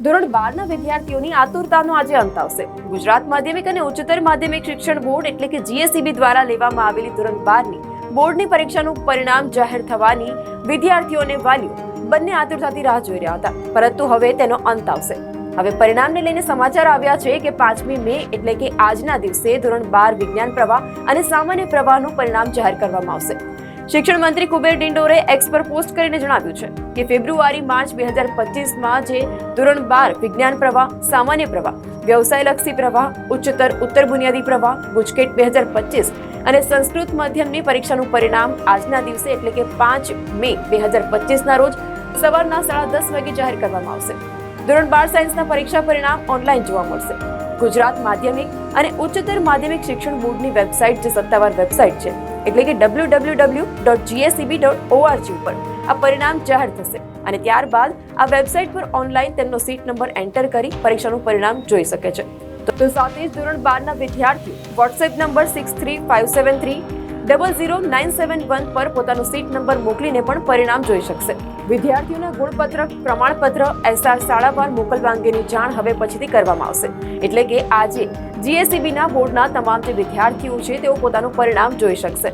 ધોરણ 12ના વિદ્યાર્થીઓની આતુરતાનો આજે અંત આવશે. ગુજરાત માધ્યમિક અને ઉચ્ચતર માધ્યમિક શિક્ષણ બોર્ડ એટલે કે જીએસઈબી દ્વારા લેવામાં આવેલી ધોરણ 12ની બોર્ડની પરીક્ષાનું પરિણામ જાહેર થવાની વિદ્યાર્થીઓ અને વાલીઓ બંને આતુરતાથી રાહ જોઈ રહ્યા હતા. પરંતુ હવે તેનો અંત આવશે. હવે પરિણામને લઈને સમાચાર આવ્યા છે કે 5મી મે એટલે કે આજના દિવસે ધોરણ 12 વિજ્ઞાન પ્રવાહ અને સામાન્ય પ્રવાહનું પરિણામ જાહેર કરવામાં આવશે. શિક્ષણ મંત્રી કુબેર ડિંડોરે એક્સ પર પોસ્ટ કરીને જણાવ્યું છે કે ફેબ્રુઆરી-માર્ચ 2025માં જે ધોરણ 12 વિજ્ઞાન પ્રવાહ, સામાન્ય પ્રવાહ, વ્યવસાયલક્ષી પ્રવાહ, ઉત્તર બુનિયાદી પ્રવાહ, ગુજકેટ 2025 અને સંસ્કૃત માધ્યમની પરીક્ષાનું પરિણામ આજના દિવસે એટલે કે 5 મે 2025ના રોજ સવારના 10:30 વાગે જાહેર કરવામાં આવશે. ધોરણ 12 સાયન્સના પરીક્ષા પરિણામ ઓનલાઈન જોવા મળશે. ગુજરાત માધ્યમિક અને ઉચ્ચતર માધ્યમિક શિક્ષણ બોર્ડની વેબસાઇટ જે સત્તાવાર વેબસાઇટ છે એટલે કે www.gacb.org ઉપર આ પરિણામ જાહેર થશે અને ત્યારબાદ આ વેબસાઇટ પર ઓનલાઈન તેમનો સીટ નંબર એન્ટર કરી પરીક્ષાનું પરિણામ જોઈ શકે છે. તો સાથે જ ધોરણ 12ના વિદ્યાર્થીઓ વોટ્સએપ નંબર 6357300971 પર પોતાનો સીટ નંબર મોકલીને પણ પરિણામ જોઈ શકશે. વિદ્યાર્થીઓના ગુણપત્રક, પ્રમાણપત્ર, એસઆર શાળાવાર મોકલવા અંગેની જાણ હવે પછીથી કરવામાં આવશે. એટલે કે આજે જીએસઈબીના બોર્ડના તમામ જે વિદ્યાર્થીઓ છે તેઓ પોતાનું પરિણામ જોઈ શકશે.